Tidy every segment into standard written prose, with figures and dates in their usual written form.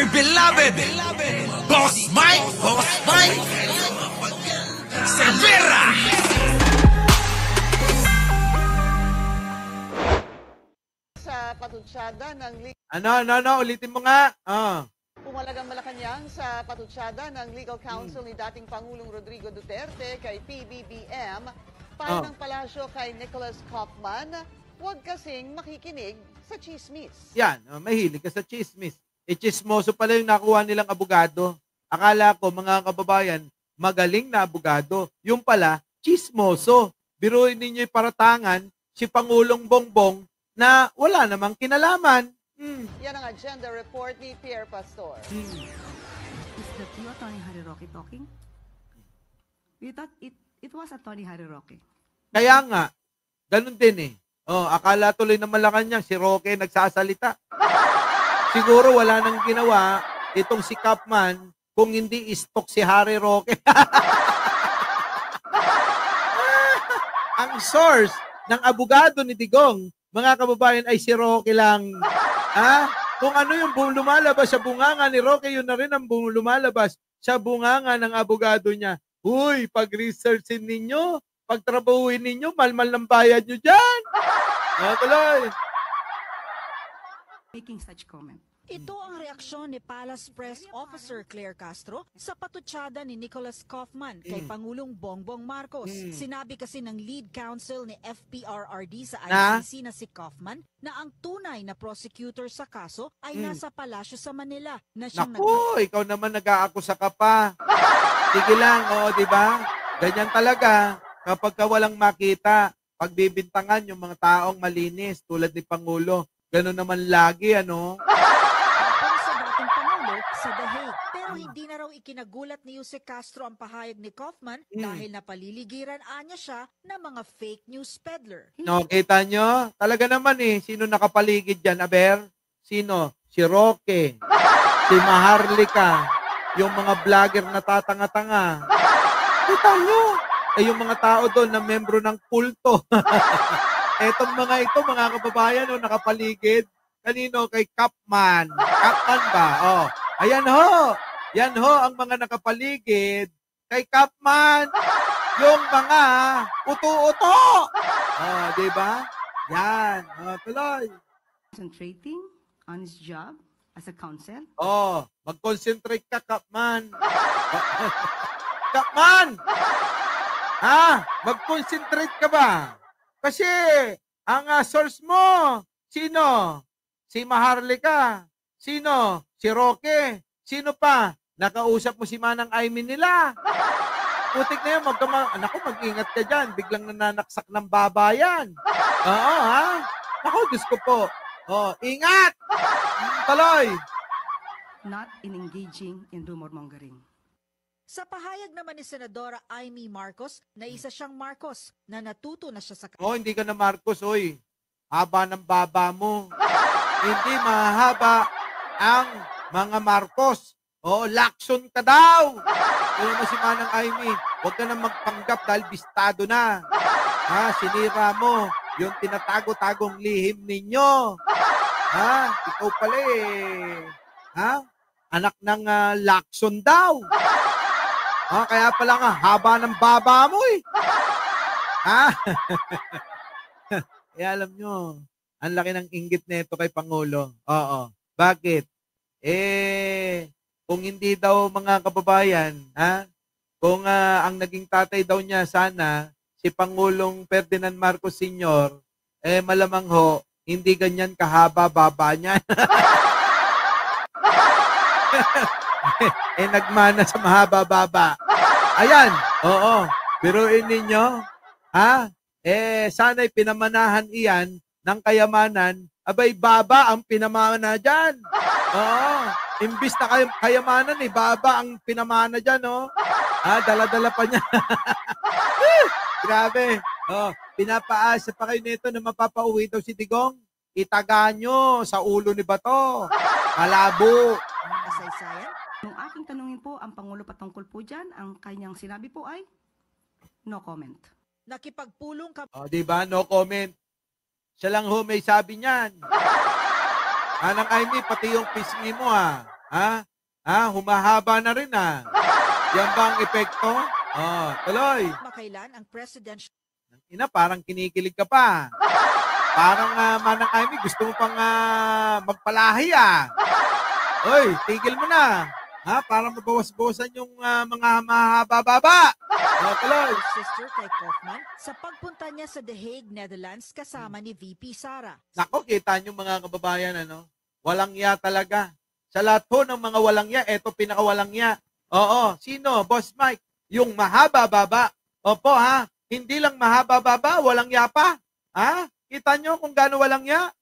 our beloved Boss Mike Cervera. Sa patutsada ng Ulitin mo nga. Pumalagang Malacanang sa patutsada ng Legal Counsel ni dating Pangulong Rodrigo Duterte kay PBBM, payo ng palasyo kay Nicholas Kaufman, huwag kasing makikinig sa chismis. Yan, mahilig ka sa chismis. Chismoso pala yung nakuha nilang abogado. Akala ko, mga kababayan, magaling na abogado. Yung pala, chismoso. Biruin ninyo yung paratangan, si Pangulong Bongbong na wala namang kinalaman. Yan ang agenda report ni Pierre Pastor. Is that you, Atty. Harry Roque, talking? We thought it was Atty. Harry Roque. Kaya nga, ganun din eh. Akala tuloy na Malacanang si Roque nagsasalita. Siguro wala nang ginawa itong si Kaufman kung hindi istok si Harry Roque. Ang source ng abogado ni Digong, mga kababayan, ay si Roque lang. Kung ano yung lumalabas sa bunganga ni Roque, yun na rin ang lumalabas sa bunganga ng abogado niya. Uy, pag-researchin ninyo, pagtrabahuin ninyo, malmal ng bayad nyo dyan. Tuloy. Making such comment. Ito ang reaksyon ni Palace Press Officer Claire Castro sa patutsada ni Nicholas Kaufman kay Pangulong Bongbong Marcos. Sinabi kasi ng lead counsel ni FPRRD sa ICC na si Kaufman na ang tunay na prosecutor sa kaso ay nasa palasyo sa Manila na siyang ikaw naman nag-aakusa ka pa. Sige lang, di ba? Ganyan talaga kapag ka walang makita, pagbibintangan yung mga taong malinis tulad ni Pangulo. Gano'n naman lagi, sa dating Pangulo sa The Hague. Pero hindi na raw ikinagulat ni Jose Castro ang pahayag ni Kaufman dahil napaliligiran anya siya ng mga fake news peddler. Kita nyo? Talaga naman sino nakapaligid dyan, Aber? Sino? Si Roque, si Maharlika, yung mga vlogger na tatanga-tanga. Kita nyo? Yung mga tao doon na membro ng kulto. Etong mga ito, mga kababayan, nakapaligid. Kanino? Kay Kaufman. Kaufman ba? Ayan ho. Yan ho ang mga nakapaligid kay Kaufman. Yung mga uto-uto. Di ba? Yan. Tuloy. Concentrating on his job as a counsel. Mag-concentrate ka, Kaufman. Kaufman! Mag-concentrate ka ba? Kasi, ang source mo, sino? Si Maharlika. Sino? Si Roque. Sino pa? Nakausap mo si Manang Aimee nila. Putik na yun, mag-ingat ka dyan. Biglang nananaksak ng babayan. Naku, Diyos ko po. Ingat! Tuloy! Not in engaging in rumor mongering. Sa pahayag naman ni Senadora Aimee Marcos na isa siyang Marcos na natuto na siya sa hindi ka na Marcos, oy. Haba ng baba mo. Hindi mahaba ang mga Marcos. Lakson ka daw. Kaya mo si Manang Aimee, huwag ka na magpanggap dahil bistado na. Sinira mo yung tinatago-tagong lihim ninyo. Ikaw pala anak ng Lakson daw. Kaya pala nga, haba ng baba mo Kaya alam nyo, ang laki ng inggit nito kay Pangulo. Bakit? Kung hindi daw mga kababayan, kung ang naging tatay daw niya sana, si Pangulong Ferdinand Marcos Sr., malamang ho, hindi ganyan kahaba baba niya. Nagmana sa mahaba baba. Ayan, biruin ninyo, sana'y pinamanahan iyan ng kayamanan, abay baba ang pinamana dyan. Imbis na kayamanan, baba ang pinamana dyan, dala-dala pa niya. Grabe. Pinapaasa pa kayo nito na mapapauwi daw si Digong. Itaga nyo sa ulo ni Bato. Malabo. kasaysayan. Nung aking tanungin po ang Pangulo patungkol po dyan, ang kanyang sinabi po ay no comment. Nakipagpulong ka. Diba? No comment. Siya lang ho may sabi niyan. Manang Aimee, pati yung pisngi mo Humahaba na rin Yan ba ang epekto? Tuloy. Makailan ang presidential Ina, parang kinikilig ka pa. Parang Manang Amy, gusto mo pang magpalahi Oy, tigil mo na. Para mabawas-bawasan yung mga mahaba-baba. Tuloy. sister kay Kaufman sa pagpunta niya sa The Hague, Netherlands kasama ni VP Sara. Nako, kita nyo mga kababayan, walang ya talaga. Sa lahat po ng mga walang ya, eto pinakawalang ya. Oo, sino? Boss Mike, yung mahaba-baba. Opo hindi lang mahaba-baba, walang ya pa. Kita nyo kung gaano walang ya?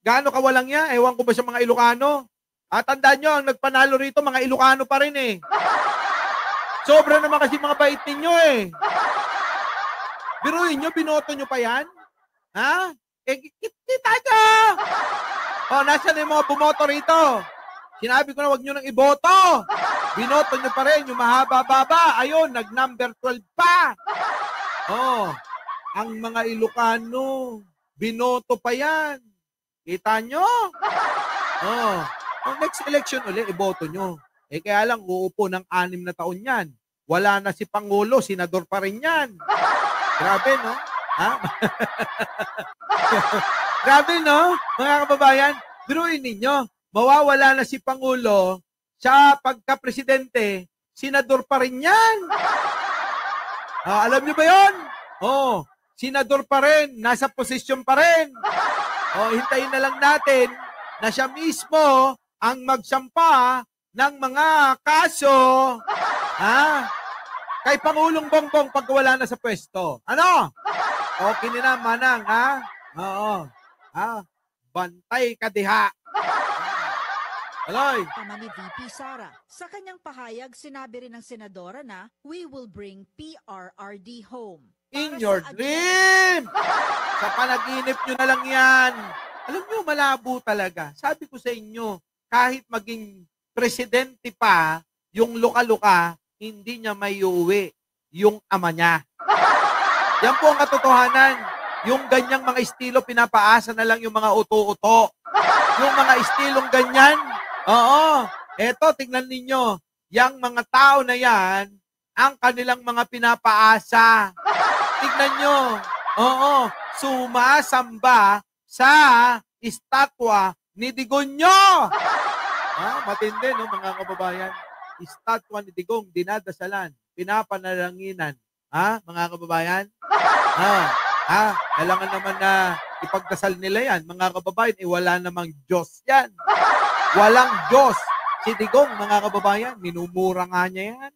Gaano ka walang ya? Ewan ko ba sa mga Ilocano? Tandaan nyo, ang nagpanalo rito, mga Ilocano pa rin Sobra naman kasi mga bait ninyo Biruin nyo, binoto nyo pa yan? Kita nyo! Nasaan na yung mga bumoto rito? Sinabi ko na wag nyo nang iboto. Binoto nyo pa rin, yung mahaba-baba. Ayun, nag-number 12 pa. Ang mga Ilocano, binoto pa yan. Kita nyo? Next election ulit, iboto nyo. Kaya lang, uupo ng 6 na taon yan. Wala na si Pangulo, senador pa rin yan. Grabe, no? Grabe, no? Mga kababayan, biruin ninyo, mawawala na si Pangulo sa pagka-presidente, senador pa rin yan. Alam nyo ba yun? Senador pa rin, nasa posisyon pa rin. Hintayin na lang natin na siya mismo ang magsampa ng mga kaso kay Pangulong Bongbong pag wala na sa pwesto. Ano? Okay na Manang, Oo. Bantay ka diha. Aloy. Tama ni VP Sara. Sa kanyang pahayag, sinabi rin ng senadora na we will bring PRRD home. In your dream! Sa panaginip nyo na lang yan. Alam nyo, malabo talaga. Sabi ko sa inyo, kahit maging presidente pa, yung luka-luka, hindi niya may uwi yung ama niya. Yan po ang katotohanan. Yung ganyang mga estilo, pinapaasa na lang yung mga uto-uto. Yung mga estilong ganyan, eto, tingnan ninyo, yung mga tao na yan, ang kanilang mga pinapaasa. Tignan nyo, sumasamba sa estatwa ni Digonyo. Matindi, no, mga kababayan. Estatwa ni Digong, dinadasalan, pinapanalanginan. Mga kababayan? Kailangan naman na ipagdasal nila yan. Mga kababayan, wala namang Diyos yan. Walang Diyos. Si Digong, mga kababayan, minumura nga niya yan.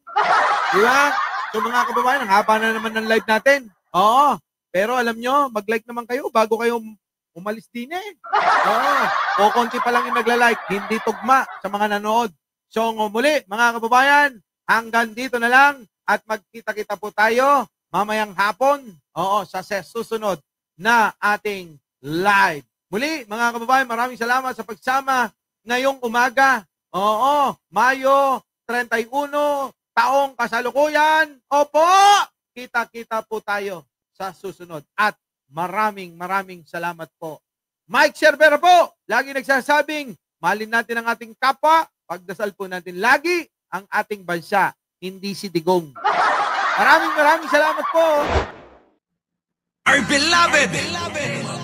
Di ba? So mga kababayan, ang haba na naman ng live natin. Pero alam nyo, mag-like naman kayo bago kayo umalis din konti pa lang yung nagla-like, hindi tugma sa mga nanood. So muli, mga kababayan, hanggang dito na lang at magkita-kita po tayo mamayang hapon, sa susunod na ating live. Muli, mga kababayan, maraming salamat sa pagsama ngayong umaga. Mayo 31, taong kasalukuyan. Opo! Kita-kita po tayo sa susunod. At maraming salamat po. Mike Cervera po, lagi nagsasabing, mahalin natin ang ating kapwa, pagdasal po natin lagi ang ating bansa, hindi si Digong. Maraming salamat po. Our beloved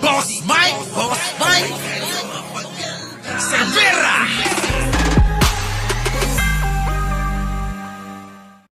Boss Mike Cervera.